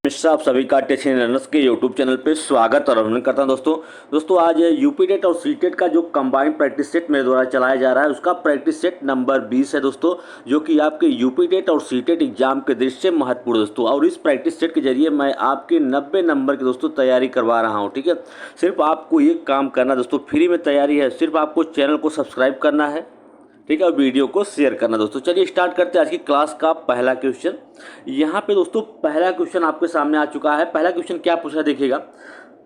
मिश्रा आप सभी का टेक्निकल लर्नर्स के यूट्यूब चैनल पे स्वागत और अभिनंदन करता हूं। दोस्तों आज यूपी टेट और सी टेट का जो कंबाइंड प्रैक्टिस सेट मेरे द्वारा चलाया जा रहा है उसका प्रैक्टिस सेट नंबर 20 है दोस्तों, जो कि आपके यूपी टेट और सी टेट एग्जाम के दृष्टि से महत्वपूर्ण दोस्तों। और इस प्रैक्टिस सेट के जरिए मैं आपके 90 नंबर की दोस्तों तैयारी करवा रहा हूँ। ठीक है, सिर्फ आपको ये काम करना दोस्तों, फ्री में तैयारी है। सिर्फ आपको चैनल को सब्सक्राइब करना है, ठीक है, और वीडियो को शेयर करना दोस्तों। चलिए स्टार्ट करते हैं आज की क्लास का पहला क्वेश्चन। यहाँ पे दोस्तों पहला क्वेश्चन आपके सामने आ चुका है। पहला क्वेश्चन क्या पूछा देखिएगा,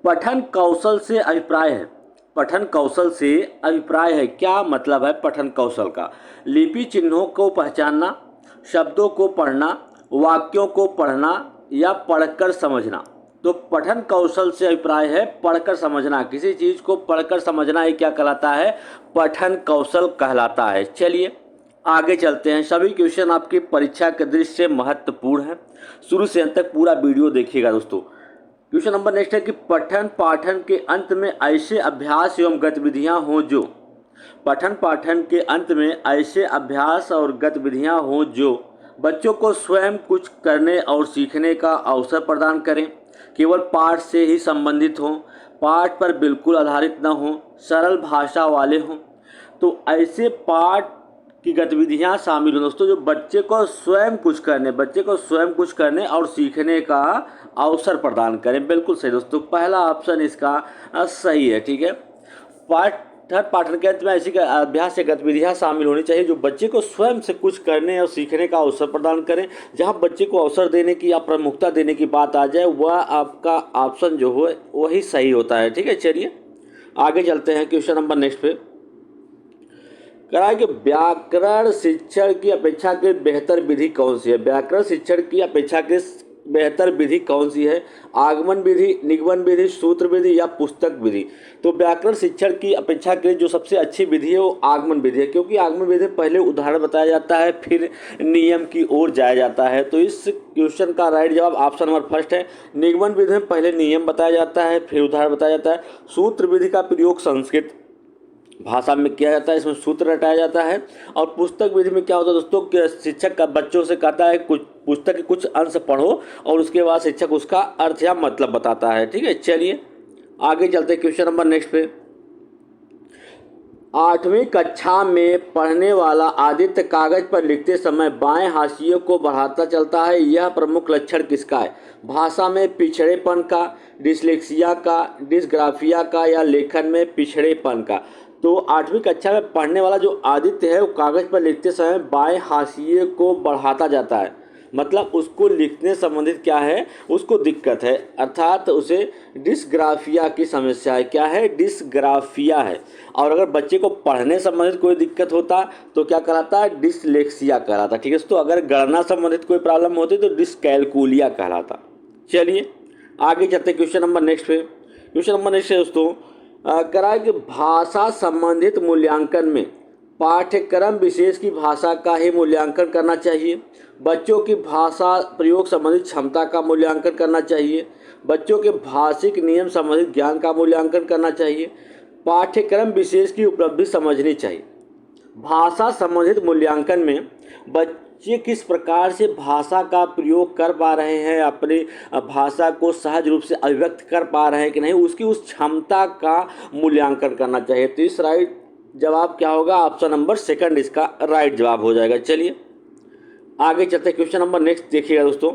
पठन कौशल से अभिप्राय है। पठन कौशल से अभिप्राय है, क्या मतलब है पठन कौशल का? लिपि चिन्हों को पहचानना, शब्दों को पढ़ना, वाक्यों को पढ़ना या पढ़कर समझना। तो पठन कौशल से अभिप्राय है पढ़कर समझना। किसी चीज़ को पढ़कर समझना ये क्या कहलाता है? पठन कौशल कहलाता है। चलिए आगे चलते हैं। सभी क्वेश्चन आपकी परीक्षा के दृष्टि से महत्वपूर्ण है, शुरू से अंत तक पूरा वीडियो देखिएगा दोस्तों। क्वेश्चन नंबर नेक्स्ट है कि पठन पाठन के अंत में ऐसे अभ्यास एवं गतिविधियां हों जो पठन पाठन के अंत में ऐसे अभ्यास और गतिविधियां हों जो बच्चों को स्वयं कुछ करने और सीखने का अवसर प्रदान करें, केवल पाठ से ही संबंधित हों, पाठ पर बिल्कुल आधारित न हों, सरल भाषा वाले हों। तो ऐसे पाठ की गतिविधियां शामिल हों दोस्तों जो बच्चे को स्वयं कुछ करने और सीखने का अवसर प्रदान करें। बिल्कुल सही दोस्तों, पहला ऑप्शन इसका सही है। ठीक है, पाठन के अंत में ऐसी अभ्यास या गतिविधियां शामिल होनी चाहिए जो बच्चे को स्वयं से कुछ करने और सीखने का अवसर प्रदान करें। जहां बच्चे को अवसर देने की या प्रमुखता देने की बात आ जाए वह आपका ऑप्शन जो हो वही सही होता है। ठीक है, चलिए आगे चलते हैं। क्वेश्चन नंबर नेक्स्ट पे कह रहा है कि व्याकरण शिक्षण की अपेक्षाकृत बेहतर विधि कौन सी है? व्याकरण शिक्षण की अपेक्षाकृत बेहतर विधि कौन सी है? आगमन विधि, निगमन विधि, सूत्र विधि या पुस्तक विधि? तो व्याकरण शिक्षण की अपेक्षाकृत जो सबसे अच्छी विधि है वो आगमन विधि है, क्योंकि आगमन विधि में पहले उदाहरण बताया जाता है फिर नियम की ओर जाया जाता है। तो इस क्वेश्चन का राइट जवाब ऑप्शन नंबर फर्स्ट है। निगमन विधि में पहले नियम बताया जाता है फिर उदाहरण बताया जाता है। सूत्र विधि का प्रयोग संस्कृत भाषा में किया जाता है, इसमें सूत्र रटाया जाता है। और पुस्तक विधि में क्या होता है दोस्तों कि शिक्षक का बच्चों से कहता है कुछ पुस्तक के कुछ अंश पढ़ो और उसके बाद शिक्षक उसका अर्थ या मतलब बताता है। ठीक है, चलिए आगे चलते हैं। क्वेश्चन नंबर नेक्स्ट पे 8वीं कक्षा में पढ़ने वाला आदित्य कागज पर लिखते समय बाएं हाशिए को बढ़ाता चलता है, यह प्रमुख लक्षण किसका है? भाषा में पिछड़ेपन का, डिसलेक्सिया का, डिसग्राफिया का या लेखन में पिछड़ेपन का? तो 8वीं कक्षा में पढ़ने वाला जो आदित्य है वो कागज पर लिखते समय बाएं हाशिए को बढ़ाता जाता है, मतलब उसको लिखने संबंधित क्या है, उसको दिक्कत है, अर्थात उसे डिसग्राफिया की समस्या है। क्या है? डिसग्राफिया है। और अगर बच्चे को पढ़ने संबंधित कोई दिक्कत होता तो क्या कहलाता है? डिसलेक्सिया कहलाता। ठीक है, तो अगर गणना संबंधित कोई प्रॉब्लम होती तो डिसकैलकुलिया कहलाता। चलिए आगे चलते क्वेश्चन नंबर नेक्स्ट पे। क्वेश्चन नंबर नेक्स्ट है दोस्तों करा कि भाषा संबंधित मूल्यांकन में पाठ्यक्रम विशेष की भाषा का ही मूल्यांकन करना चाहिए, बच्चों की भाषा प्रयोग संबंधित क्षमता का मूल्यांकन करना चाहिए, बच्चों के भाषिक नियम संबंधित ज्ञान का मूल्यांकन करना चाहिए, पाठ्यक्रम विशेष की उपलब्धि समझनी चाहिए। भाषा संबंधित मूल्यांकन में बच्चे किस प्रकार से भाषा का प्रयोग कर पा रहे हैं, अपनी भाषा को सहज रूप से अभिव्यक्त कर पा रहे हैं कि नहीं, उसकी उस क्षमता का मूल्यांकन करना चाहिए। तो इस राइट जवाब क्या होगा? ऑप्शन नंबर सेकंड इसका राइट जवाब हो जाएगा। चलिए आगे चलते क्वेश्चन नंबर नेक्स्ट देखिएगा दोस्तों।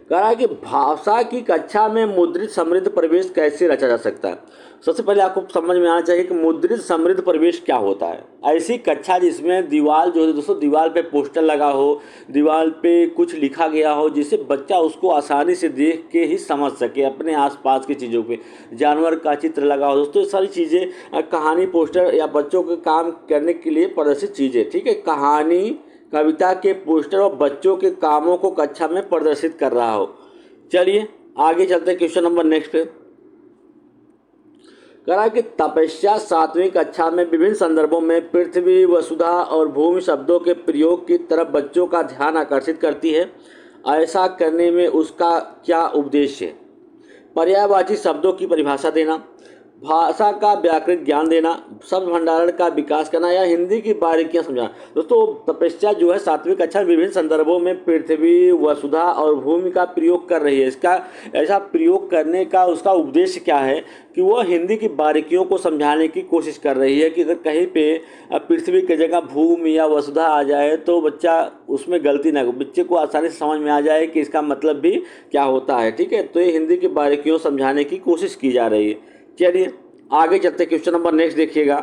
कह रहा है कि भाषा की कक्षा में मुद्रित समृद्ध परिवेश कैसे रचा जा सकता है? सबसे पहले आपको समझ में आना चाहिए कि मुद्रित समृद्ध परिवेश क्या होता है। ऐसी कक्षा जिसमें दीवार जो है दोस्तों, दीवार पे पोस्टर लगा हो, दीवार पे कुछ लिखा गया हो, जिससे बच्चा उसको आसानी से देख के ही समझ सके। अपने आसपास की चीज़ों पे जानवर का चित्र लगा हो दोस्तों, ये सारी चीज़ें कहानी, पोस्टर या बच्चों के काम करने के लिए प्रदर्शित चीज़ें। ठीक है, कहानी, कविता के पोस्टर और बच्चों के कामों को कक्षा में प्रदर्शित कर रहा हो। चलिए आगे चलते हैं क्वेश्चन नंबर नेक्स्ट पे। कहा कि तपस्या 7वीं कक्षा में विभिन्न संदर्भों में पृथ्वी, वसुधा और भूमि शब्दों के प्रयोग की तरफ बच्चों का ध्यान आकर्षित करती है। ऐसा करने में उसका क्या उद्देश्य है? पर्यायवाची शब्दों की परिभाषा देना, भाषा का व्याकरण ज्ञान देना, शब्द भंडारण का विकास करना या हिंदी की बारीकियां समझाना। दोस्तों तपस्या जो है 7वीं कक्षा में विभिन्न संदर्भों में पृथ्वी, वसुधा और भूमि का प्रयोग कर रही है। इसका ऐसा प्रयोग करने का उसका उद्देश्य क्या है कि वह हिंदी की बारीकियों को समझाने की कोशिश कर रही है कि अगर कहीं पे पृथ्वी की जगह भूमि या वसुधा आ जाए तो बच्चा उसमें गलती ना हो, बच्चे को आसानी से समझ में आ जाए कि इसका मतलब भी क्या होता है। ठीक है, तो ये हिंदी की बारीकियों समझाने की कोशिश की जा रही है। चलिए आगे चलते, क्वेश्चन नंबर नेक्स्ट देखिएगा।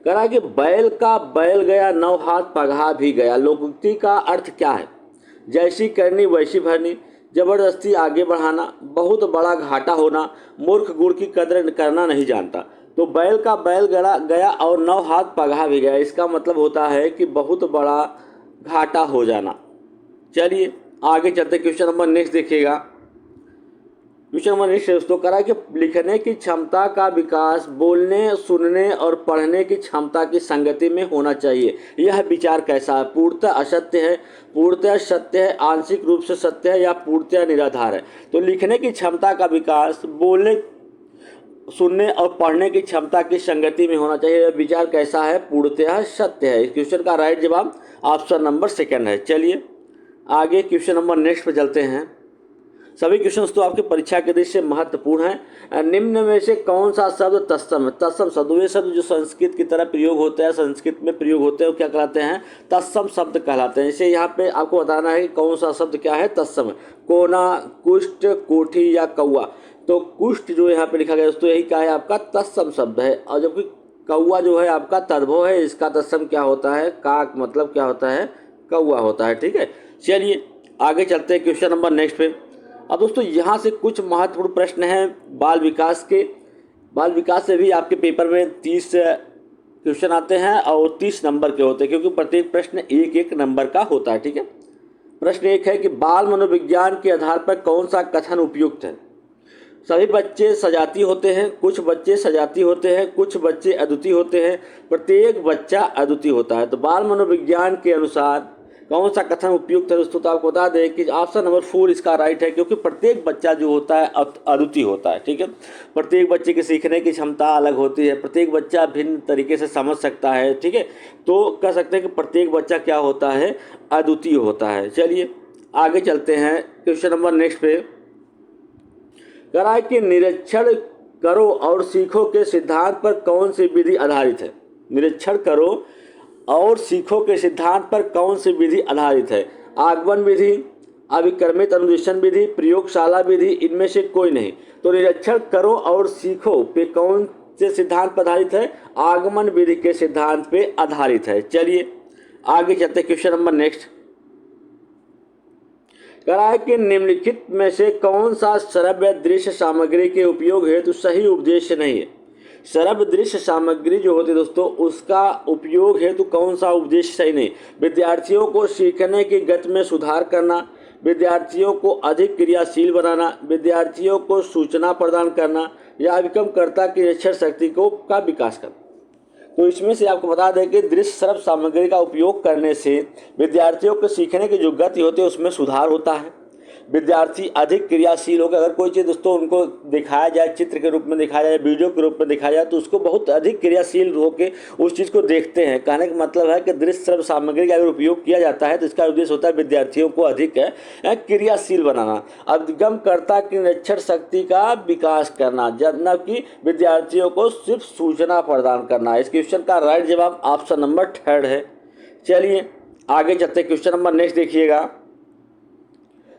कह रहा है कि बैल का बैल गया, 9 हाथ पगहा भी गया। लोकोक्ति का अर्थ क्या है? जैसी करनी वैसी भरनी, जबरदस्ती आगे बढ़ाना, बहुत बड़ा घाटा होना, मूर्ख गुड़ की कदर करना नहीं जानता। तो बैल का बैल गड़ा गया और 9 हाथ पगहा भी गया, इसका मतलब होता है कि बहुत बड़ा घाटा हो जाना। चलिए आगे चलते, क्वेश्चन नंबर नेक्स्ट देखिएगा। क्वेश्चन नंबर नेक्स्ट दोस्तों करा कि लिखने की क्षमता का विकास बोलने, सुनने और पढ़ने की क्षमता की संगति में होना चाहिए। यह विचार कैसा है? पूर्णतः असत्य है, पूर्णतः सत्य है, आंशिक रूप से सत्य है या पूर्णतः निराधार है। तो लिखने की क्षमता का विकास बोलने, सुनने और पढ़ने की क्षमता की संगति में होना चाहिए। यह विचार कैसा है? पूर्णतः सत्य है। इस क्वेश्चन का राइट जवाब ऑप्शन नंबर सेकंड है। चलिए आगे क्वेश्चन नंबर नेक्स्ट पे चलते हैं। सभी क्वेश्चंस तो आपके परीक्षा के दृष्टि से महत्वपूर्ण हैं। निम्न में से कौन सा शब्द तत्सम है? तत्सम शब्द वे शब्द जो संस्कृत की तरह प्रयोग होते हैं, संस्कृत में प्रयोग होते हैं, वो क्या कहलाते हैं? तत्सम शब्द कहलाते हैं। इसे यहाँ पे आपको बताना है कि कौन सा शब्द क्या है, तत्सम है। कोना, कुष्ठ, कोठी या कौआ। तो कुष्ठ जो यहाँ पे लिखा गया दोस्तों यही क्या है? आपका तत्सम शब्द है। और जबकि कौआ जो है आपका तद्भव है, इसका तत्सम क्या होता है? का मतलब क्या होता है? कौआ होता है। ठीक है, चलिए आगे चलते हैं क्वेश्चन नंबर नेक्स्ट पे। अब दोस्तों यहाँ से कुछ महत्वपूर्ण प्रश्न हैं बाल विकास के। बाल विकास से भी आपके पेपर में 30 क्वेश्चन आते हैं और 30 नंबर के होते हैं, क्योंकि प्रत्येक प्रश्न एक एक नंबर का होता है। ठीक है, प्रश्न एक है कि बाल मनोविज्ञान के आधार पर कौन सा कथन उपयुक्त है? सभी बच्चे सजाती होते हैं, कुछ बच्चे सजाती होते हैं, कुछ बच्चे अद्वितीय होते हैं, प्रत्येक बच्चा अद्वितीय होता है। तो बाल मनोविज्ञान के अनुसार कौन सा कथन उपयुक्त है दोस्तों? तो आपको बता दें कि ऑप्शन नंबर 4 इसका राइट है, क्योंकि प्रत्येक बच्चा जो होता है अद्वितीय होता है। ठीक है, प्रत्येक बच्चे की सीखने की क्षमता अलग होती है, प्रत्येक बच्चा भिन्न तरीके से समझ सकता है। ठीक है, तो कह सकते हैं कि प्रत्येक बच्चा क्या होता है? अद्वितीय होता है। चलिए आगे चलते हैं क्वेश्चन नंबर नेक्स्ट पे। कह रहा है कि निरीक्षण करो और सीखो के सिद्धांत पर कौन सी विधि आधारित है? निरीक्षण करो और सीखो के सिद्धांत पर कौन सी विधि आधारित है? आगमन विधि, अभिक्रमित अनुदेशन विधि, प्रयोगशाला विधि, इनमें से कोई नहीं। तो निरीक्षण करो और सीखो पे कौन से सिद्धांत पर आधारित है? आगमन विधि के सिद्धांत पे आधारित है। चलिए आगे चलते क्वेश्चन नंबर नेक्स्ट। कह रहा है कि निम्नलिखित में से कौन सा श्रव्य दृश्य सामग्री के उपयोग हेतु सही उपदेश नहीं है? श्रव्य दृश्य सामग्री जो होती है दोस्तों उसका उपयोग हेतु कौन सा उपदेश सही नहीं? विद्यार्थियों को सीखने की गति में सुधार करना, विद्यार्थियों को अधिक क्रियाशील बनाना, विद्यार्थियों को सूचना प्रदान करना या अभिक्रमकर्ता की निरीक्षण शक्ति को का विकास करना। तो इसमें से आपको बता दें कि दृश्य श्रव्य सामग्री का उपयोग करने से विद्यार्थियों के सीखने की जो गति होती है उसमें सुधार होता है, विद्यार्थी अधिक क्रियाशील होकर। अगर कोई चीज़ दोस्तों उनको दिखाया जाए, चित्र के रूप में दिखाया जाए, वीडियो के रूप में दिखाया जाए, तो उसको बहुत अधिक क्रियाशील होकर उस चीज़ को देखते हैं। कहने का मतलब है कि दृश्य श्रव्य सामग्री का अगर उपयोग किया जाता है तो इसका उद्देश्य होता है विद्यार्थियों को अधिक क्रियाशील बनाना, अभिगमकर्ता की निरीक्षण शक्ति का विकास करना, जबकि विद्यार्थियों को सिर्फ सूचना प्रदान करना। इस क्वेश्चन का राइट जवाब ऑप्शन नंबर 3 है। चलिए आगे चलते क्वेश्चन नंबर नेक्स्ट देखिएगा।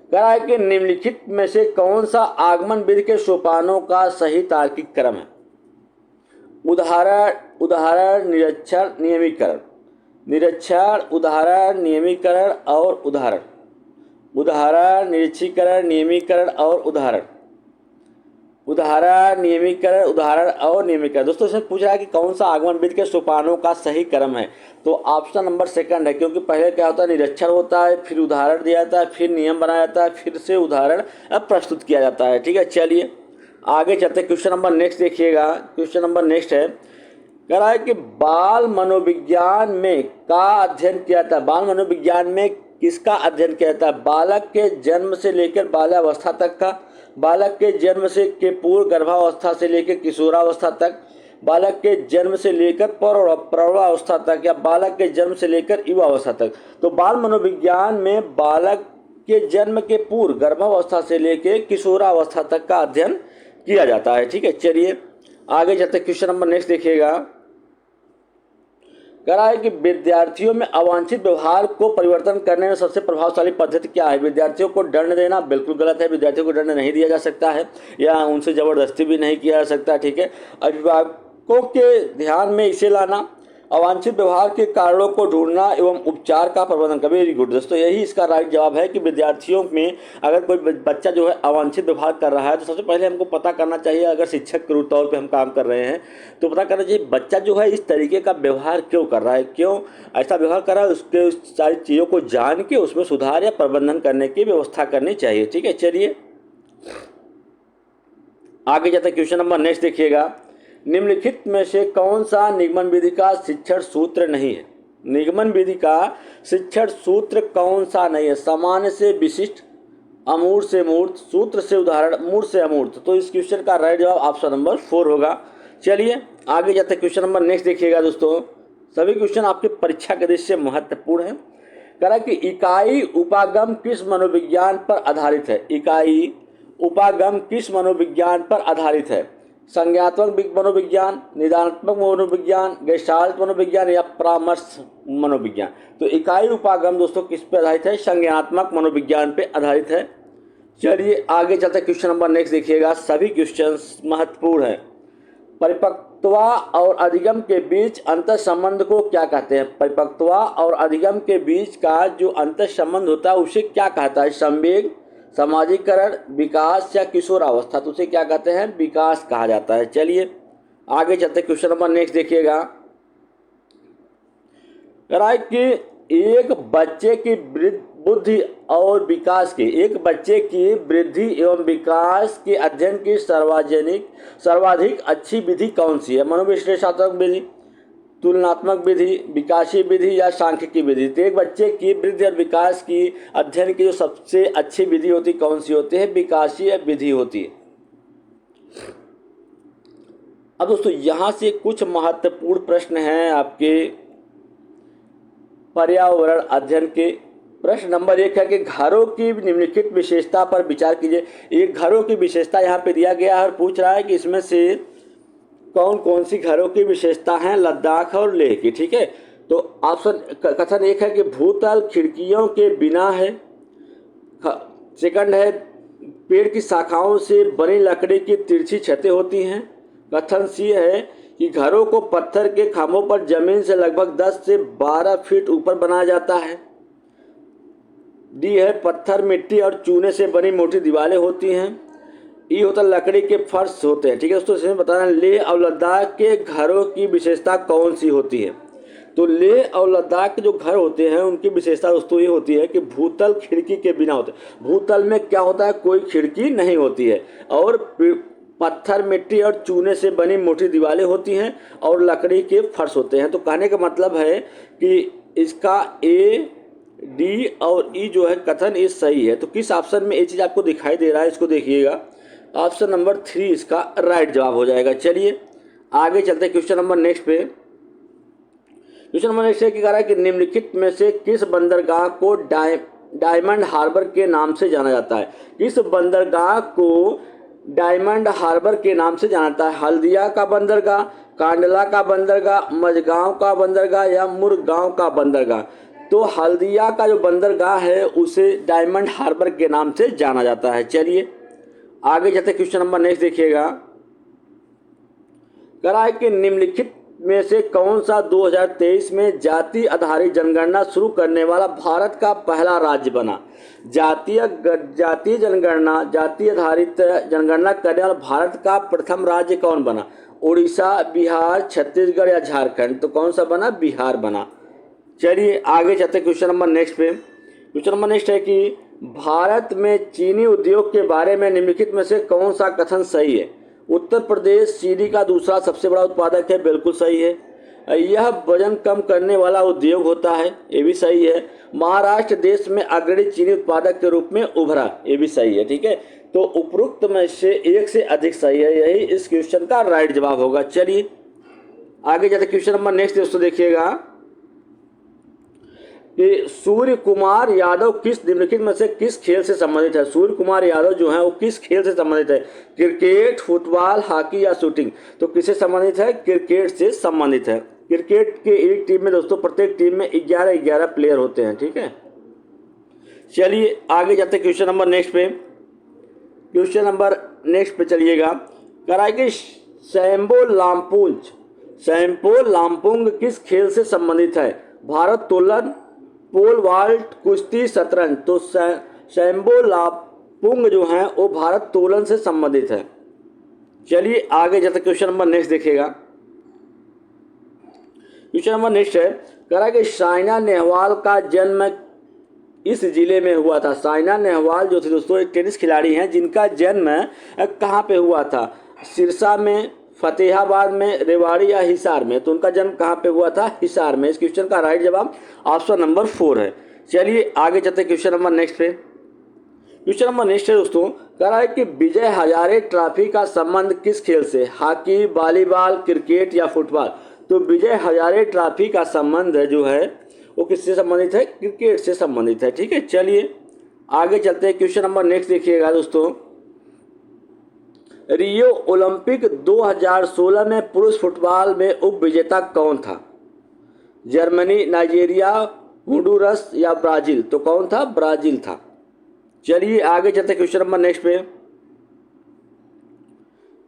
कह रहा है कि निम्नलिखित में से कौन सा आगमन विधि के सोपानों का सही तार्किक क्रम है? उदाहरण, निरीक्षण, नियमीकरण। निरीक्षण, उदाहरण, नियमीकरण और उदाहरण। उदाहरण, निरीक्षीकरण, नियमीकरण और उदाहरण। उदाहरण, नियमीकरण, उदाहरण और नियमीकरण। दोस्तों इसमें पूछ रहा है कि कौन सा आगमन विधि के सोपानों का सही क्रम है? तो ऑप्शन नंबर सेकंड है, क्योंकि पहले क्या होता है? निरीक्षण होता है, फिर उदाहरण दिया जाता है, फिर नियम बनाया जाता है, फिर से उदाहरण प्रस्तुत किया जाता है। ठीक है, चलिए आगे चलते क्वेश्चन नंबर नेक्स्ट देखिएगा। क्वेश्चन नंबर नेक्स्ट है, कह रहा है कि बाल मनोविज्ञान में का अध्ययन किया जाता है? बाल मनोविज्ञान में किसका अध्ययन किया जाता है? बालक के जन्म से लेकर बाल्यावस्था तक का, बालक के जन्म से के पूर्व गर्भावस्था से लेकर किशोरावस्था तक, बालक के जन्म से लेकर प्रौढ़ावस्था तक, या बालक के जन्म से लेकर युवावस्था तक। तो बाल मनोविज्ञान में बालक के जन्म के पूर्व गर्भावस्था से लेकर किशोरावस्था तक का अध्ययन किया जाता है। ठीक है, चलिए आगे चलते क्वेश्चन नंबर नेक्स्ट देखिएगा। कह रहा है कि विद्यार्थियों में अवांछित व्यवहार को परिवर्तन करने में सबसे प्रभावशाली पद्धति क्या है? विद्यार्थियों को दंड देना बिल्कुल गलत है। विद्यार्थियों को दंड नहीं दिया जा सकता है या उनसे जबरदस्ती भी नहीं किया जा सकता। ठीक है, अभिभावकों के ध्यान में इसे लाना, अवांछित व्यवहार के कारणों को ढूंढना एवं उपचार का प्रबंधन करना। वेरी गुड दोस्तों, यही इसका राइट जवाब है कि विद्यार्थियों में अगर कोई बच्चा जो है अवांछित व्यवहार कर रहा है तो सबसे पहले हमको पता करना चाहिए, अगर शिक्षक के तौर पे हम काम कर रहे हैं तो पता करना चाहिए बच्चा जो है इस तरीके का व्यवहार क्यों कर रहा है, क्यों ऐसा व्यवहार कर रहा है, उसके सारी चीज़ों को जान के उसमें सुधार या प्रबंधन करने की व्यवस्था करनी चाहिए। ठीक है, चलिए आगे जाते क्वेश्चन नंबर नेक्स्ट देखिएगा। निम्नलिखित में से कौन सा निगमन विधि का शिक्षण सूत्र नहीं है? निगमन विधि का शिक्षण सूत्र कौन सा नहीं है? सामान्य से विशिष्ट, अमूर्त से मूर्त, सूत्र से उदाहरण, मूर्त से अमूर्त। तो इस क्वेश्चन का राइट जवाब ऑप्शन नंबर 4 होगा। चलिए आगे जाते क्वेश्चन नंबर नेक्स्ट देखिएगा दोस्तों। सभी क्वेश्चन आपके परीक्षा के दृष्टि से महत्वपूर्ण है। कह रहा है कि इकाई उपागम किस मनोविज्ञान पर आधारित है? इकाई उपागम किस मनोविज्ञान पर आधारित है? संज्ञात्मक मनोविज्ञान, निदानात्मक मनोविज्ञान, गेस्टाल्ट मनोविज्ञान या परामर्श मनोविज्ञान। तो इकाई उपागम दोस्तों किस पे आधारित है? संज्ञानात्मक मनोविज्ञान पे आधारित है। चलिए आगे चलते क्वेश्चन नंबर नेक्स्ट देखिएगा। सभी क्वेश्चन महत्वपूर्ण है। परिपक्वता और अधिगम के बीच अंतर संबंध को क्या कहते हैं? परिपक्वता और अधिगम के बीच का जो अंतर संबंध होता है उसे क्या कहता है? संवेग, सामाजिकरण, विकास या किशोरावस्था। तो उसे क्या कहते हैं? विकास कहा जाता है। चलिए आगे चलते क्वेश्चन नंबर नेक्स्ट देखिएगा। कह रहा है कि एक बच्चे की बुद्धि और विकास की, एक बच्चे की वृद्धि एवं विकास के अध्ययन की सर्वाधिक अच्छी विधि कौन सी है? मनोविश्लेषणात्मक विधि, तुलनात्मक विधि, विकासीय विधि या सांख्यिकी विधि। तो एक बच्चे की वृद्धि और विकास की अध्ययन की जो सबसे अच्छी विधि होती कौन सी होती है? विकासीय विधि होती है। अब दोस्तों यहाँ से कुछ महत्वपूर्ण प्रश्न हैं आपके पर्यावरण अध्ययन के। प्रश्न नंबर 1 है कि घरों की निम्नलिखित विशेषता पर विचार कीजिए। एक घरों की विशेषता यहाँ पे दिया गया है और पूछ रहा है कि इसमें से कौन कौन सी घरों की विशेषता हैं लद्दाख और लेह की। ठीक है, तो ऑप्शन कथन 1 है कि भूतल खिड़कियों के बिना है। सेकंड है पेड़ की शाखाओं से बनी लकड़ी की तिरछी छतें होती हैं। कथन सी है कि घरों को पत्थर के खंभों पर जमीन से लगभग 10 से 12 फीट ऊपर बनाया जाता है। डी है पत्थर, मिट्टी और चूने से बनी मोटी दीवारें होती हैं। ई होता लकड़ी के फर्श होते हैं। ठीक है दोस्तों, इसमें बताना लेह और लद्दाख के घरों की विशेषता कौन सी होती है? तो लेह और लद्दाख के जो घर होते हैं उनकी विशेषता दोस्तों ये होती है कि भूतल खिड़की के बिना होते हैं। भूतल में क्या होता है? कोई खिड़की नहीं होती है और पत्थर, मिट्टी और चूने से बनी मोटी दीवारें होती हैं और लकड़ी के फर्श होते हैं। तो कहने का मतलब है कि इसका ए, डी और ई जो है कथन ये सही है। तो किस ऑप्शन में ये चीज़ आपको दिखाई दे रहा है इसको देखिएगा। ऑप्शन नंबर 3 इसका राइट जवाब हो जाएगा। चलिए आगे चलते हैं क्वेश्चन नंबर नेक्स्ट पे। क्वेश्चन नंबर नेक्स्ट कह रहा है कि निम्नलिखित में से किस बंदरगाह को डायमंड हार्बर के नाम से जाना जाता है? किस बंदरगाह को डायमंड हार्बर के नाम से जाना जाता है? हल्दिया का बंदरगाह, कांडला का बंदरगाह, मझगांव का बंदरगाह या मुरगांव का बंदरगाह। तो हल्दिया का जो बंदरगाह है उसे डायमंड हार्बर के नाम से जाना जाता है। चलिए आगे जाते क्वेश्चन नंबर नेक्स्ट देखिएगा। कह रहा है कि निम्नलिखित में से कौन सा 2023 में जाति आधारित जनगणना शुरू करने वाला भारत का पहला राज्य बना? जाति आधारित जनगणना करने वाला भारत का प्रथम राज्य कौन बना? उड़ीसा, बिहार, छत्तीसगढ़ या झारखंड। तो कौन सा बना? बिहार बना। चलिए आगे चलते क्वेश्चन नंबर नेक्स्ट पे। क्वेश्चन नंबर नेक्स्ट है कि भारत में चीनी उद्योग के बारे में निम्नलिखित में से कौन सा कथन सही है? उत्तर प्रदेश चीनी का दूसरा सबसे बड़ा उत्पादक है, बिल्कुल सही है। यह वजन कम करने वाला उद्योग होता है, ये भी सही है। महाराष्ट्र देश में अग्रणी चीनी उत्पादक के रूप में उभरा, ये भी सही है। ठीक है, तो उपरोक्त में से एक से अधिक सही है, यही इस क्वेश्चन का राइट जवाब होगा। चलिए आगे जाते क्वेश्चन नंबर नेक्स्ट दोस्तों देखिएगा कि सूर्य कुमार यादव किस निम्नलिखित में से किस खेल से संबंधित है। सूर्य कुमार यादव जो है वो किस खेल से संबंधित है? क्रिकेट, फुटबॉल, हॉकी या शूटिंग? तो किससे संबंधित है? क्रिकेट से संबंधित है। क्रिकेट के एक टीम में दोस्तों प्रत्येक टीम में 11-11 प्लेयर होते हैं। ठीक है, चलिए आगे जाते क्वेश्चन नंबर नेक्स्ट पे। क्वेश्चन नंबर नेक्स्ट पे चलिएगा, कराए कि सैम्बो लामपुंग किस खेल से संबंधित है? भारोत्तोलन, पोल वाल्ट, कुश्ती, शतरंज? तो सैम्बो लामपुंग जो है वो भारोत्तोलन से संबंधित है। चलिए आगे जाते क्वेश्चन नंबर नेक्स्ट देखिएगा। क्वेश्चन नंबर नेक्स्ट है, करा कि साइना नेहवाल का जन्म इस जिले में हुआ था। साइना नेहवाल जो थे दोस्तों एक टेनिस खिलाड़ी हैं जिनका जन्म कहाँ पे हुआ था? सिरसा में, फतेहाबाद में, रेवाड़ी या हिसार में? तो उनका जन्म कहाँ पे हुआ था? हिसार में। इस क्वेश्चन का राइट जवाब ऑप्शन नंबर 4 है। चलिए आगे चलते क्वेश्चन नंबर नेक्स्ट पे। क्वेश्चन नंबर नेक्स्ट है दोस्तों, कह रहा है कि विजय हजारे ट्रॉफी का संबंध किस खेल से? हॉकी, वॉलीबॉल, क्रिकेट या फुटबॉल? तो विजय हजारे ट्रॉफी का संबंध जो है वो किससे संबंधित है? क्रिकेट से संबंधित है। ठीक है, चलिए आगे चलते हैं। क्वेश्चन नंबर नेक्स्ट देखिएगा दोस्तों, रियो ओलंपिक 2016 में पुरुष फुटबॉल में उप विजेता कौन था? जर्मनी, नाइजीरिया, होंडुरस या ब्राजील? तो कौन था? ब्राजील था। चलिए आगे चलते क्वेश्चन नंबर नेक्स्ट पे।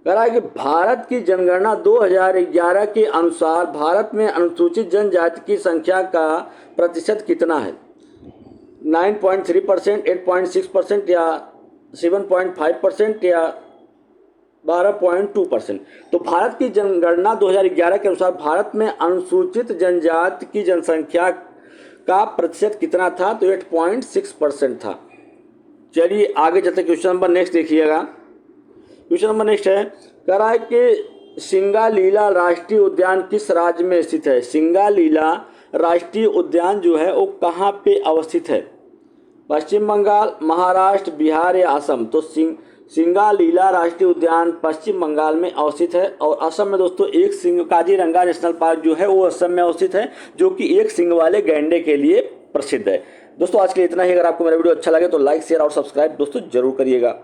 कह रहा है कि भारत की जनगणना 2011 के अनुसार भारत में अनुसूचित जनजाति की संख्या का प्रतिशत कितना है? 9.3%, 8.6% या 7.5% या 12.2%? तो भारत की जनगणना 2011 के अनुसार भारत में अनुसूचित जनजाति की जनसंख्या का प्रतिशत कितना था? तो 8.6% था। चलिए आगे चलते क्वेश्चन नंबर नेक्स्ट देखिएगा। क्वेश्चन नंबर नेक्स्ट है, कह रहा है कि सिंगालीला राष्ट्रीय उद्यान किस राज्य में स्थित है? सिंगालीला राष्ट्रीय उद्यान जो है वो कहाँ पे अवस्थित है? पश्चिम बंगाल, महाराष्ट्र, बिहार या असम? तो सिंगालीला राष्ट्रीय उद्यान पश्चिम बंगाल में अवस्थित है। और असम में दोस्तों एक सिंह, काजीरंगा नेशनल पार्क जो है वो असम में अवस्थित है, जो कि एक सिंह वाले गैंडे के लिए प्रसिद्ध है। दोस्तों आज के लिए इतना ही। अगर आपको मेरा वीडियो अच्छा लगे तो लाइक, शेयर और सब्सक्राइब दोस्तों जरूर करिएगा।